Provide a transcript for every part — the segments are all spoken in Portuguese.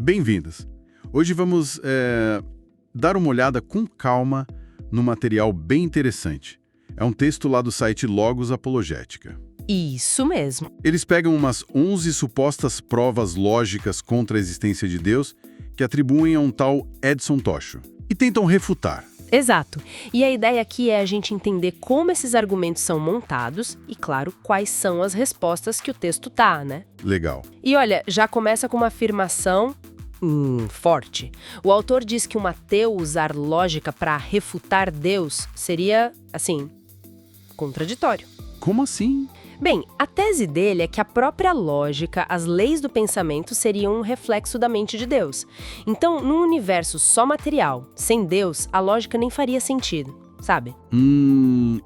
Bem-vindas! Hoje vamos dar uma olhada com calma num material bem interessante. É um texto lá do site Logos Apologética. Isso mesmo. Eles pegam umas 11 supostas provas lógicas contra a existência de Deus que atribuem a um tal Edson Tocho e tentam refutar. Exato. E a ideia aqui é a gente entender como esses argumentos são montados e, claro, quais são as respostas que o texto dá, né? Legal. E olha, já começa com uma afirmação forte. O autor diz que um ateu usar lógica para refutar Deus seria, assim, contraditório. Como assim? Bem, a tese dele é que a própria lógica, as leis do pensamento seriam um reflexo da mente de Deus. Então, num universo só material, sem Deus, a lógica nem faria sentido, sabe?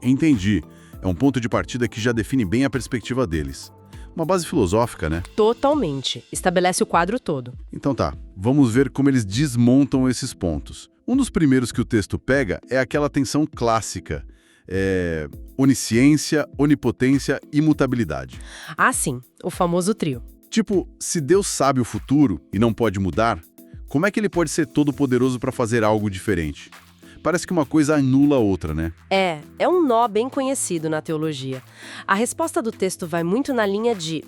Entendi. É um ponto de partida que já define bem a perspectiva deles. Uma base filosófica, né? Totalmente. Estabelece o quadro todo. Então tá, vamos ver como eles desmontam esses pontos. Um dos primeiros que o texto pega é aquela tensão clássica. Onisciência, onipotência e imutabilidade. Ah, sim, o famoso trio. Tipo, se Deus sabe o futuro e não pode mudar, como é que ele pode ser todo-poderoso para fazer algo diferente? Parece que uma coisa anula a outra, né? É um nó bem conhecido na teologia. A resposta do texto vai muito na linha de,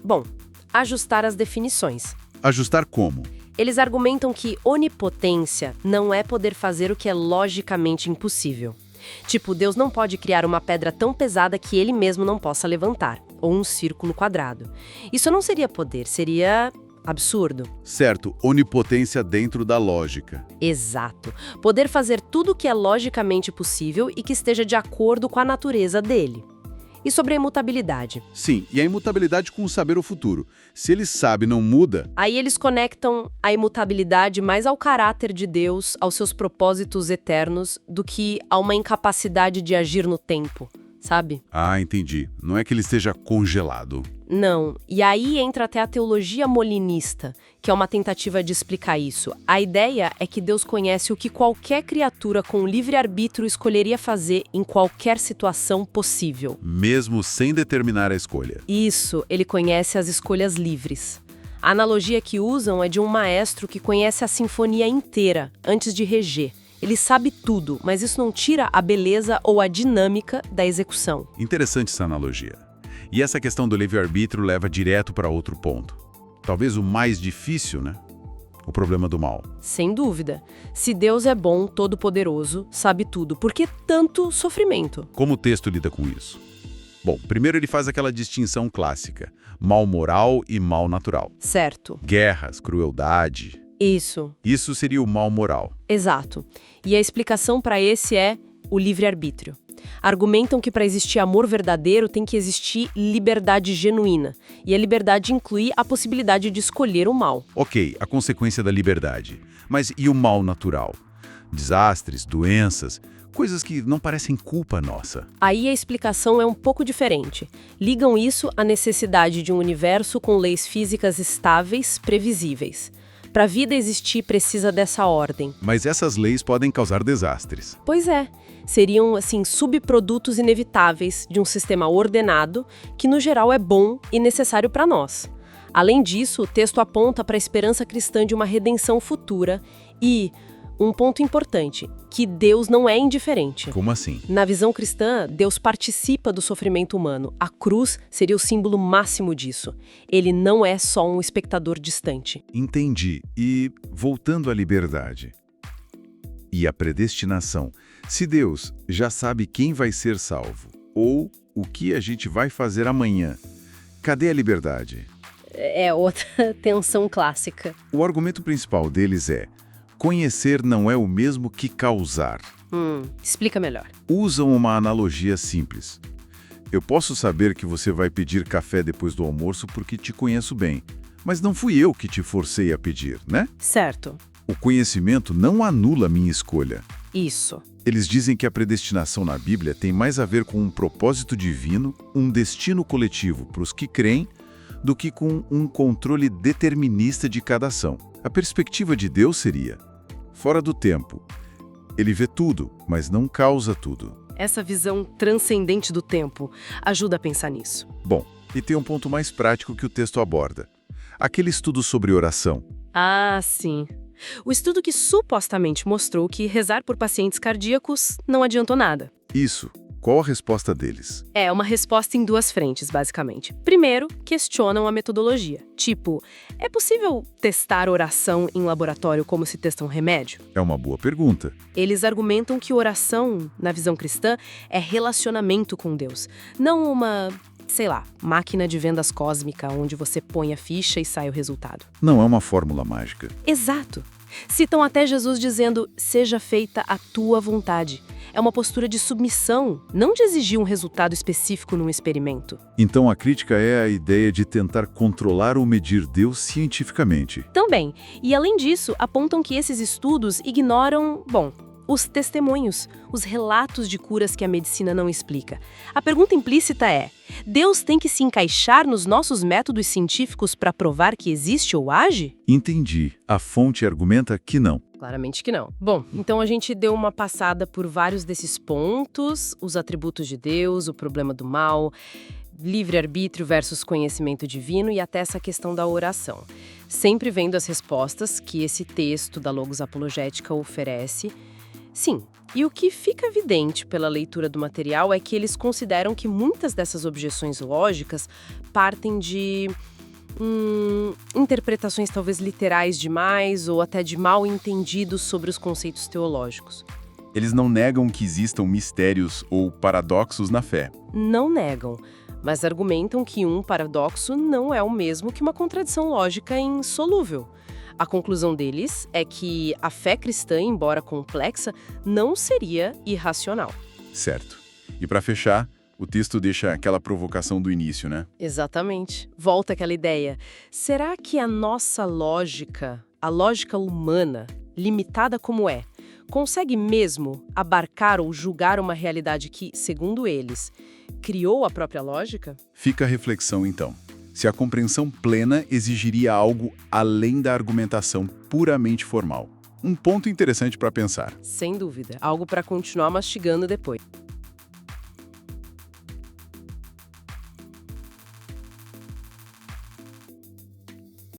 ajustar as definições. Ajustar como? Eles argumentam que onipotência não é poder fazer o que é logicamente impossível. Tipo, Deus não pode criar uma pedra tão pesada que ele mesmo não possa levantar, ou um círculo quadrado. Isso não seria poder, seria absurdo. Certo, onipotência dentro da lógica. Exato. Poder fazer tudo o que é logicamente possível e que esteja de acordo com a natureza dele. E sobre a imutabilidade? Sim, e a imutabilidade com o saber o futuro. Se ele sabe, não muda... Aí eles conectam a imutabilidade mais ao caráter de Deus, aos seus propósitos eternos, do que a uma incapacidade de agir no tempo, sabe? Ah, entendi. Não é que ele esteja congelado. Não. E aí entra até a teologia molinista, que é uma tentativa de explicar isso. A ideia é que Deus conhece o que qualquer criatura com livre-arbítrio escolheria fazer em qualquer situação possível. Mesmo sem determinar a escolha. Isso, ele conhece as escolhas livres. A analogia que usam é de um maestro que conhece a sinfonia inteira antes de reger. Ele sabe tudo, mas isso não tira a beleza ou a dinâmica da execução. Interessante essa analogia. E essa questão do livre-arbítrio leva direto para outro ponto. Talvez o mais difícil, né? O problema do mal. Sem dúvida. Se Deus é bom, todo-poderoso, sabe tudo, por que tanto sofrimento? Como o texto lida com isso? Bom, primeiro ele faz aquela distinção clássica. Mal moral e mal natural. Certo. Guerras, crueldade... Isso. Isso seria o mal moral. Exato. E a explicação para esse é o livre-arbítrio. Argumentam que para existir amor verdadeiro tem que existir liberdade genuína. E a liberdade inclui a possibilidade de escolher o mal. Ok, a consequência da liberdade. Mas e o mal natural? Desastres, doenças, coisas que não parecem culpa nossa. Aí a explicação é um pouco diferente. Ligam isso à necessidade de um universo com leis físicas estáveis, previsíveis. Para a vida existir, precisa dessa ordem. Mas essas leis podem causar desastres. Pois é. Seriam, assim, subprodutos inevitáveis de um sistema ordenado que, no geral, é bom e necessário para nós. Além disso, o texto aponta para a esperança cristã de uma redenção futura e, um ponto importante, que Deus não é indiferente. Como assim? Na visão cristã, Deus participa do sofrimento humano. A cruz seria o símbolo máximo disso. Ele não é só um espectador distante. Entendi. E, voltando à liberdade e à predestinação, se Deus já sabe quem vai ser salvo ou o que a gente vai fazer amanhã, cadê a liberdade? É outra tensão clássica. O argumento principal deles é: conhecer não é o mesmo que causar. Explica melhor. Usam uma analogia simples. Eu posso saber que você vai pedir café depois do almoço porque te conheço bem, mas não fui eu que te forcei a pedir, né? Certo. O conhecimento não anula minha escolha. Isso. Eles dizem que a predestinação na Bíblia tem mais a ver com um propósito divino, um destino coletivo para os que creem, do que com um controle determinista de cada ação. A perspectiva de Deus seria: fora do tempo. Ele vê tudo, mas não causa tudo. Essa visão transcendente do tempo ajuda a pensar nisso. Bom, e tem um ponto mais prático que o texto aborda. Aquele estudo sobre oração. Ah, sim. O estudo que supostamente mostrou que rezar por pacientes cardíacos não adiantou nada. Isso. Qual a resposta deles? É uma resposta em duas frentes, basicamente. Primeiro, questionam a metodologia. Tipo, é possível testar oração em laboratório como se testa um remédio? É uma boa pergunta. Eles argumentam que oração, na visão cristã, é relacionamento com Deus, não uma, sei lá, máquina de vendas cósmica onde você põe a ficha e sai o resultado. Não é uma fórmula mágica. Exato. Citam até Jesus dizendo, seja feita a tua vontade. É uma postura de submissão, não de exigir um resultado específico num experimento. Então a crítica é a ideia de tentar controlar ou medir Deus cientificamente. Também. E além disso, apontam que esses estudos ignoram, os testemunhos, os relatos de curas que a medicina não explica. A pergunta implícita é: Deus tem que se encaixar nos nossos métodos científicos para provar que existe ou age? Entendi. A fonte argumenta que não. Claramente que não. Bom, então a gente deu uma passada por vários desses pontos, os atributos de Deus, o problema do mal, livre-arbítrio versus conhecimento divino e até essa questão da oração. Sempre vendo as respostas que esse texto da Logos Apologética oferece. Sim, e o que fica evidente pela leitura do material é que eles consideram que muitas dessas objeções lógicas partem de interpretações talvez literais demais ou até de mal entendidos sobre os conceitos teológicos. Eles não negam que existam mistérios ou paradoxos na fé. Não negam, mas argumentam que um paradoxo não é o mesmo que uma contradição lógica insolúvel. A conclusão deles é que a fé cristã, embora complexa, não seria irracional. Certo. E para fechar, o texto deixa aquela provocação do início, né? Exatamente. Volta aquela ideia. Será que a nossa lógica, a lógica humana, limitada como é, consegue mesmo abarcar ou julgar uma realidade que, segundo eles, criou a própria lógica? Fica a reflexão, então. Se a compreensão plena exigiria algo além da argumentação puramente formal. Um ponto interessante para pensar. Sem dúvida. Algo para continuar mastigando depois.